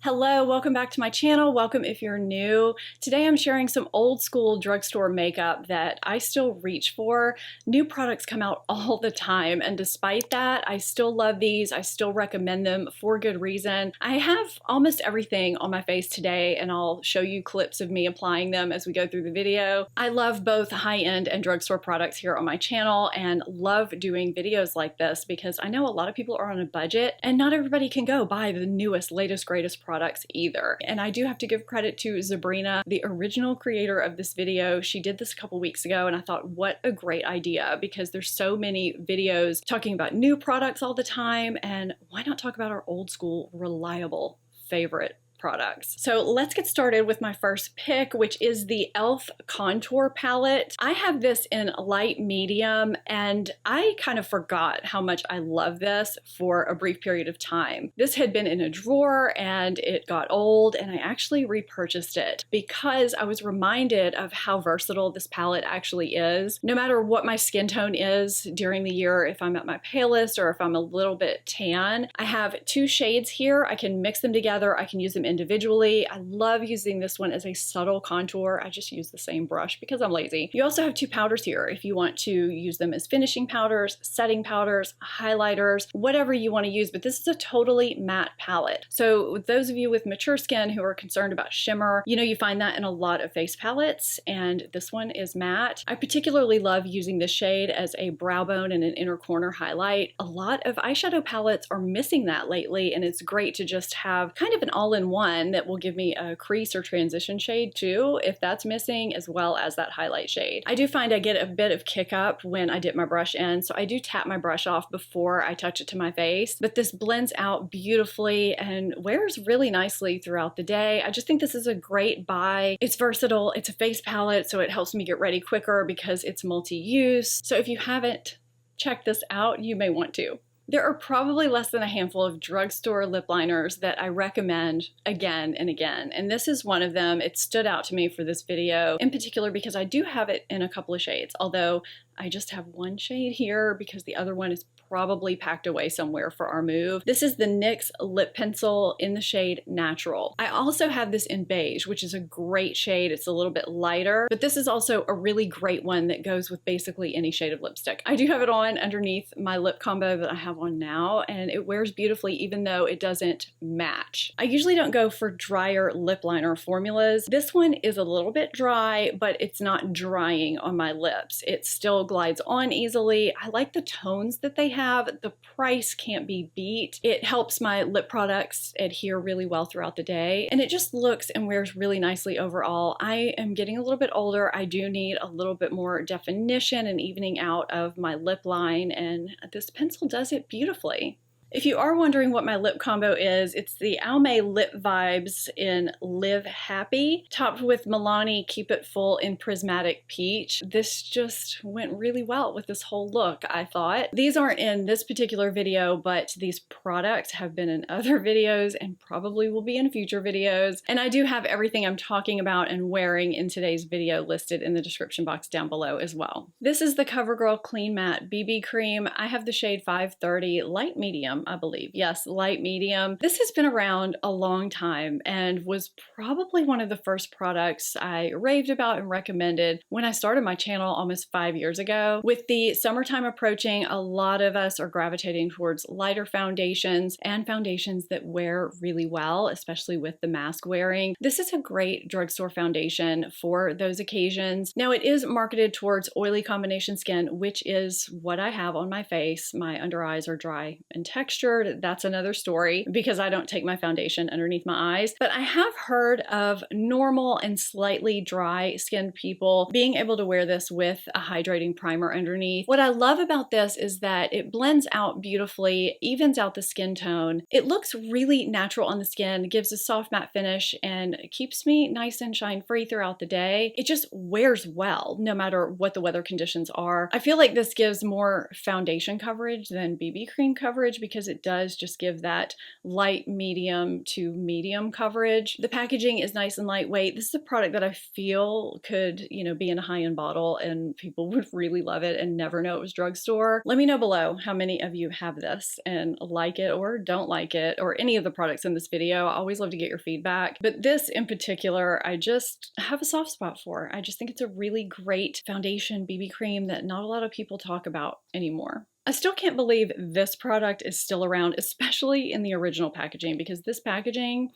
Hello, welcome back to my channel. Welcome if you're new. Today I'm sharing some old school drugstore makeup that I still reach for. New products come out all the time, and despite that, I still love these. I still recommend them for good reason. I have almost everything on my face today, and I'll show you clips of me applying them as we go through the video. I love both high-end and drugstore products here on my channel and love doing videos like this because I know a lot of people are on a budget and not everybody can go buy the newest, latest, greatest products either. And I do have to give credit to Sabrina, the original creator of this video. She did this a couple weeks ago and I thought, what a great idea, because there's so many videos talking about new products all the time, and why not talk about our old school, reliable favorite products. So let's get started with my first pick, which is the e.l.f. contour palette. I have this in light medium, and I kind of forgot how much I love this for a brief period of time. This had been in a drawer and it got old, and I actually repurchased it because I was reminded of how versatile this palette actually is. No matter what my skin tone is during the year, if I'm at my palest or if I'm a little bit tan, I have two shades here. I can mix them together. I can use them individually. I love using this one as a subtle contour. I just use the same brush because I'm lazy. You also have two powders here if you want to use them as finishing powders, setting powders, highlighters, whatever you want to use, but this is a totally matte palette. So with those of you with mature skin who are concerned about shimmer, you know, you find that in a lot of face palettes, and this one is matte. I particularly love using this shade as a brow bone and an inner corner highlight. A lot of eyeshadow palettes are missing that lately, and it's great to just have kind of an all-in-one that will give me a crease or transition shade too, if that's missing, as well as that highlight shade. I do find I get a bit of kick up when I dip my brush in, so I do tap my brush off before I touch it to my face, but this blends out beautifully and wears really nicely throughout the day. I just think this is a great buy. It's versatile, it's a face palette, so it helps me get ready quicker because it's multi-use. So if you haven't checked this out, you may want to. There are probably less than a handful of drugstore lip liners that I recommend again and again, and this is one of them. It stood out to me for this video in particular because I do have it in a couple of shades, although I just have one shade here because the other one is probably packed away somewhere for our move. This is the NYX Lip Pencil in the shade Natural. I also have this in beige, which is a great shade. It's a little bit lighter, but this is also a really great one that goes with basically any shade of lipstick. I do have it on underneath my lip combo that I have on now, and it wears beautifully even though it doesn't match. I usually don't go for drier lip liner formulas. This one is a little bit dry, but it's not drying on my lips. It still glides on easily. I like the tones that they have. The price can't be beat. It helps my lip products adhere really well throughout the day, and it just looks and wears really nicely overall. I am getting a little bit older. I do need a little bit more definition and evening out of my lip line, and this pencil does it beautifully. If you are wondering what my lip combo is, it's the Almay Lip Vibes in Live Happy, topped with Milani Keep It Full in Prismatic Peach. This just went really well with this whole look, I thought. These aren't in this particular video, but these products have been in other videos and probably will be in future videos. And I do have everything I'm talking about and wearing in today's video listed in the description box down below as well. This is the Covergirl Clean Matte BB Cream. I have the shade 530 Light Medium, I believe. Yes, light medium. This has been around a long time and was probably one of the first products I raved about and recommended when I started my channel almost 5 years ago. With the summertime approaching, a lot of us are gravitating towards lighter foundations and foundations that wear really well, especially with the mask wearing. This is a great drugstore foundation for those occasions. Now, it is marketed towards oily combination skin, which is what I have on my face. My under eyes are dry and textured. That's another story because I don't take my foundation underneath my eyes. But I have heard of normal and slightly dry skinned people being able to wear this with a hydrating primer underneath. What I love about this is that it blends out beautifully, evens out the skin tone. It looks really natural on the skin, gives a soft matte finish, and keeps me nice and shine free throughout the day. It just wears well no matter what the weather conditions are. I feel like this gives more foundation coverage than BB cream coverage because because it does just give that light medium to medium coverage. The packaging is nice and lightweight. This is a product that I feel could, you know, be in a high-end bottle and people would really love it and never know it was drugstore. Let me know below how many of you have this and like it or don't like it, or any of the products in this video. I always love to get your feedback. But this in particular, I just have a soft spot for. I just think it's a really great foundation BB cream that not a lot of people talk about anymore. I still can't believe this product is still around, especially in the original packaging, because this packaging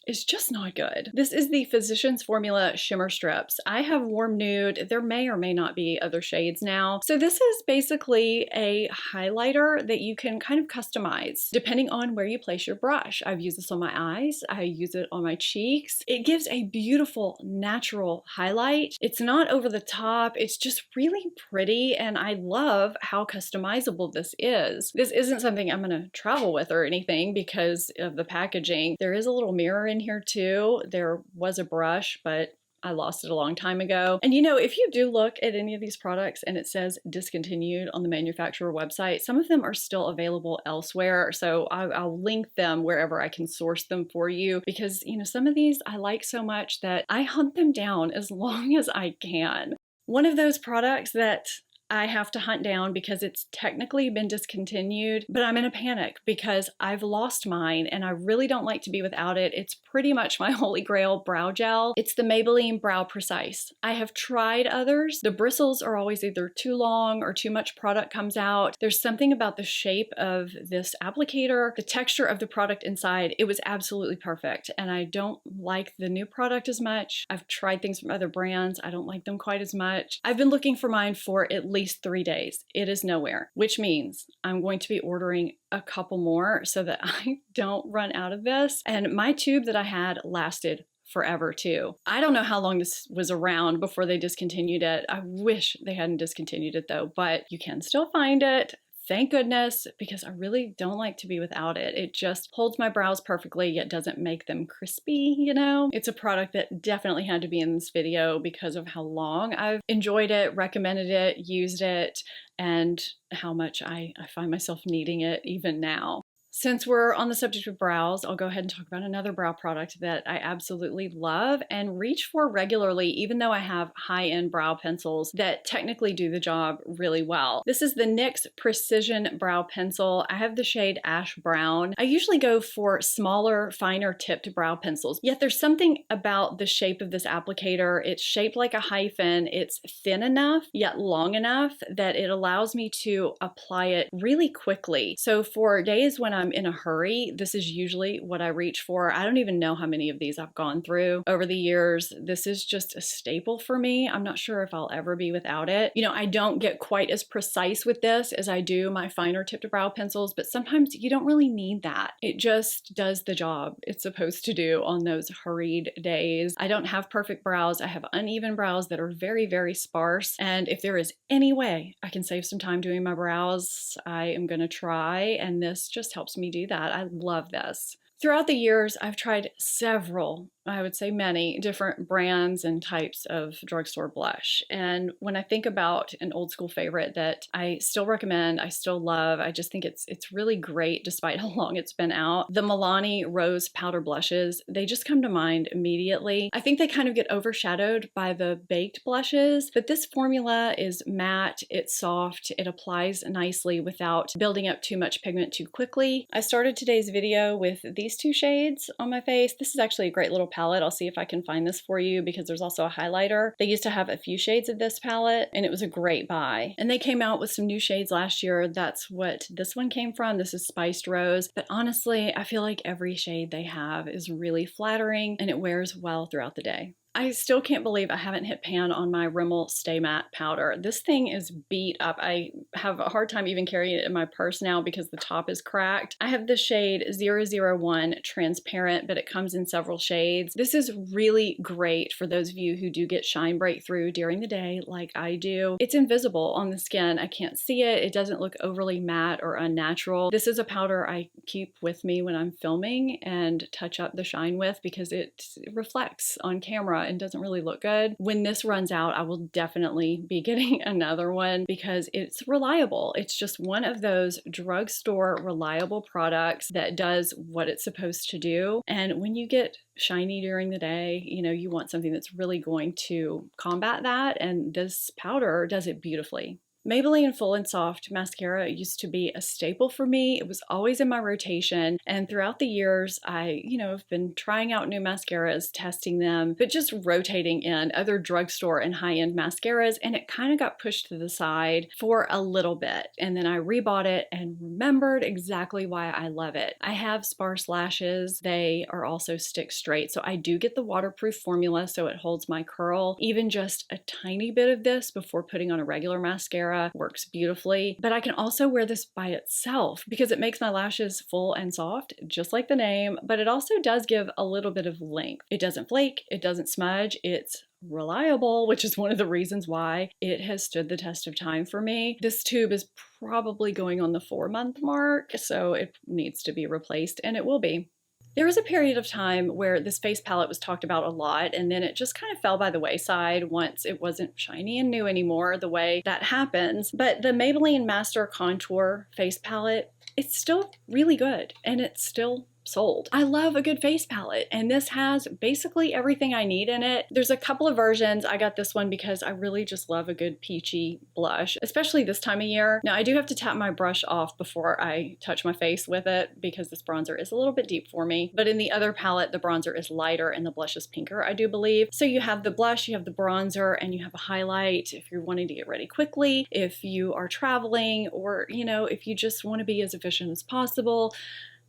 is just not good. This is the Physicians Formula Shimmer Strips. I have warm nude. There may or may not be other shades now. So this is basically a highlighter that you can kind of customize depending on where you place your brush. I've used this on my eyes. I use it on my cheeks. It gives a beautiful natural highlight. It's not over the top. It's just really pretty, and I love how customizable this is. This isn't something I'm gonna travel with or anything because of the packaging. There is a little mirror in here too. There was a brush, but I lost it a long time ago. And you know, if you do look at any of these products and it says discontinued on the manufacturer website, some of them are still available elsewhere. So I'll link them wherever I can source them for you, because you know, some of these I like so much that I hunt them down as long as I can. One of those products that I have to hunt down because it's technically been discontinued, but I'm in a panic because I've lost mine and I really don't like to be without it. It's pretty much my holy grail brow gel. It's the Maybelline Brow Precise. I have tried others. The bristles are always either too long or too much product comes out. There's something about the shape of this applicator, the texture of the product inside. It was absolutely perfect, and I don't like the new product as much. I've tried things from other brands. I don't like them quite as much. I've been looking for mine for at least 3 days. It is nowhere, which means I'm going to be ordering a couple more so that I don't run out of this. And my tube that I had lasted forever too. I don't know how long this was around before they discontinued it. I wish they hadn't discontinued it though, but you can still find it. Thank goodness, because I really don't like to be without it. It just holds my brows perfectly, yet doesn't make them crispy, you know? It's a product that definitely had to be in this video because of how long I've enjoyed it, recommended it, used it, and how much I find myself needing it even now. Since we're on the subject of brows, I'll go ahead and talk about another brow product that I absolutely love and reach for regularly, even though I have high-end brow pencils that technically do the job really well. This is the NYX Precision Brow Pencil. I have the shade Ash Brown. I usually go for smaller, finer tipped brow pencils, yet there's something about the shape of this applicator. It's shaped like a hyphen. It's thin enough, yet long enough that it allows me to apply it really quickly. So for days when I'm in a hurry, this is usually what I reach for. I don't even know how many of these I've gone through over the years. This is just a staple for me. I'm not sure if I'll ever be without it. You know, I don't get quite as precise with this as I do my finer tipped brow pencils, but sometimes you don't really need that. It just does the job it's supposed to do on those hurried days. I don't have perfect brows. I have uneven brows that are very, very sparse. And if there is any way I can save some time doing my brows, I am gonna try, and this just helps me do that. I love this. Throughout the years, I've tried several, I would say many, different brands and types of drugstore blush. And when I think about an old school favorite that I still recommend, I still love, I just think it's really great despite how long it's been out. The Milani Rose Powder Blushes, they just come to mind immediately. I think they kind of get overshadowed by the baked blushes, but this formula is matte, it's soft, it applies nicely without building up too much pigment too quickly. I started today's video with these two shades on my face. This is actually a great little palette. I'll see if I can find this for you because there's also a highlighter. They used to have a few shades of this palette and it was a great buy. And they came out with some new shades last year. That's what this one came from. This is Spiced Rose. But honestly, I feel like every shade they have is really flattering and it wears well throughout the day. I still can't believe I haven't hit pan on my Rimmel Stay Matte powder. This thing is beat up. I have a hard time even carrying it in my purse now because the top is cracked. I have the shade 001 Transparent, but it comes in several shades. This is really great for those of you who do get shine breakthrough during the day like I do. It's invisible on the skin. I can't see it. It doesn't look overly matte or unnatural. This is a powder I keep with me when I'm filming and touch up the shine with because it reflects on camera camera and doesn't really look good. When this runs out, I will definitely be getting another one because it's reliable. It's just one of those drugstore reliable products that does what it's supposed to do. And when you get shiny during the day, you know, you want something that's really going to combat that, and this powder does it beautifully. Maybelline Full and Soft mascara used to be a staple for me. It was always in my rotation, and throughout the years I, have been trying out new mascaras, testing them, but just rotating in other drugstore and high-end mascaras, and it kind of got pushed to the side for a little bit. And then I rebought it and remembered exactly why I love it. I have sparse lashes. They are also stick straight, so I do get the waterproof formula so it holds my curl. Even just a tiny bit of this before putting on a regular mascara works beautifully, but I can also wear this by itself because it makes my lashes full and soft, just like the name, but it also does give a little bit of length. It doesn't flake, it doesn't smudge, it's reliable, which is one of the reasons why it has stood the test of time for me. This tube is probably going on the 4-month mark, so it needs to be replaced, and it will be. There was a period of time where this face palette was talked about a lot, and then it just kind of fell by the wayside once it wasn't shiny and new anymore, the way that happens. But the Maybelline Master Contour face palette, it's still really good, and it's still sold. I love a good face palette, and this has basically everything I need in it. There's a couple of versions. I got this one because I really just love a good peachy blush, especially this time of year. Now, I do have to tap my brush off before I touch my face with it because this bronzer is a little bit deep for me. But in the other palette, the bronzer is lighter and the blush is pinker, I do believe. So you have the blush, you have the bronzer, and you have a highlight if you're wanting to get ready quickly, if you are traveling, or, if you just want to be as efficient as possible.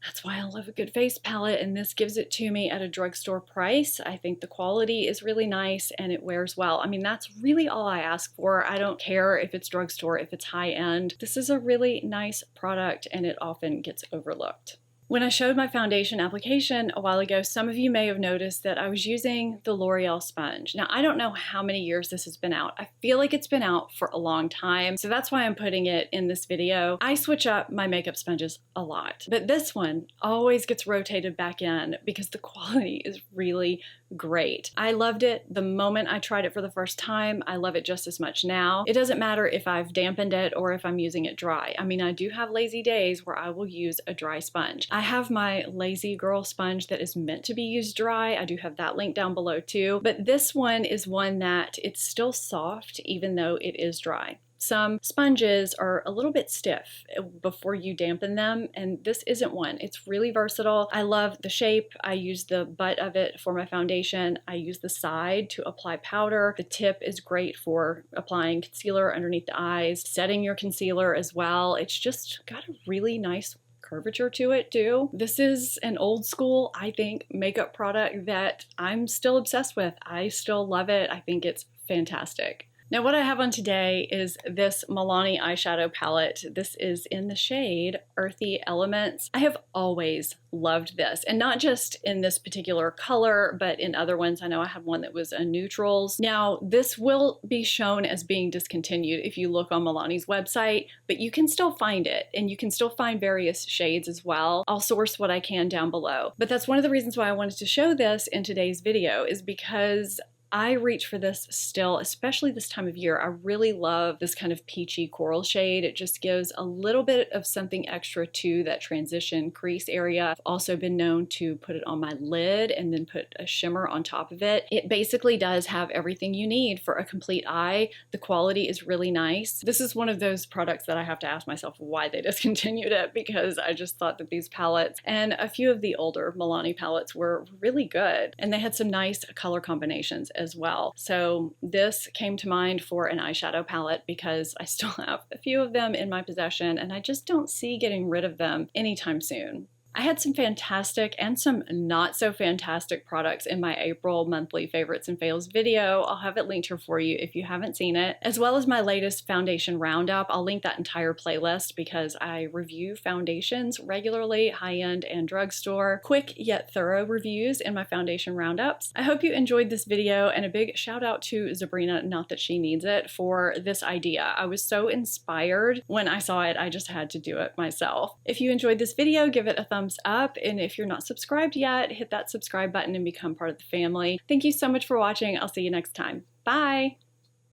That's why I love a good face palette, and this gives it to me at a drugstore price. I think the quality is really nice and it wears well. I mean, that's really all I ask for. I don't care if it's drugstore, if it's high end. This is a really nice product and it often gets overlooked. When I showed my foundation application a while ago, some of you may have noticed that I was using the L'Oreal sponge. Now, I don't know how many years this has been out. I feel like it's been out for a long time, so that's why I'm putting it in this video. I switch up my makeup sponges a lot, but this one always gets rotated back in because the quality is really great. I loved it the moment I tried it for the first time. I love it just as much now. It doesn't matter if I've dampened it or if I'm using it dry. I mean, I do have lazy days where I will use a dry sponge. I have my Lazy Girl sponge that is meant to be used dry. I do have that link down below too, but this one is one that it's still soft even though it is dry. Some sponges are a little bit stiff before you dampen them, and this isn't one. It's really versatile. I love the shape. I use the butt of it for my foundation. I use the side to apply powder. The tip is great for applying concealer underneath the eyes, setting your concealer as well. It's just got a really nice curvature to it too. This is an old school, I think, makeup product that I'm still obsessed with. I still love it. I think it's fantastic. Now, what I have on today is this Milani eyeshadow palette. This is in the shade Earthy Elements. I have always loved this, and not just in this particular color, but in other ones. I know I had one that was a neutrals. Now, this will be shown as being discontinued if you look on Milani's website, but you can still find it, and you can still find various shades as well. I'll source what I can down below. But that's one of the reasons why I wanted to show this in today's video, is because I reach for this still, especially this time of year. I really love this kind of peachy coral shade. It just gives a little bit of something extra to that transition crease area. I've also been known to put it on my lid and then put a shimmer on top of it. It basically does have everything you need for a complete eye. The quality is really nice. This is one of those products that I have to ask myself why they discontinued it, because I just thought that these palettes and a few of the older Milani palettes were really good, and they had some nice color combinations as well. So this came to mind for an eyeshadow palette because I still have a few of them in my possession and I just don't see getting rid of them anytime soon. I had some fantastic and some not so fantastic products in my April monthly favorites and fails video. I'll have it linked here for you if you haven't seen it, as well as my latest foundation roundup. I'll link that entire playlist because I review foundations regularly, high-end and drugstore. Quick yet thorough reviews in my foundation roundups. I hope you enjoyed this video, and a big shout out to Zabrina, not that she needs it, for this idea. I was so inspired when I saw it, I just had to do it myself. If you enjoyed this video, give it a thumbs thumbs up, and if you're not subscribed yet, hit that subscribe button and become part of the family. Thank you so much for watching. I'll see you next time. Bye!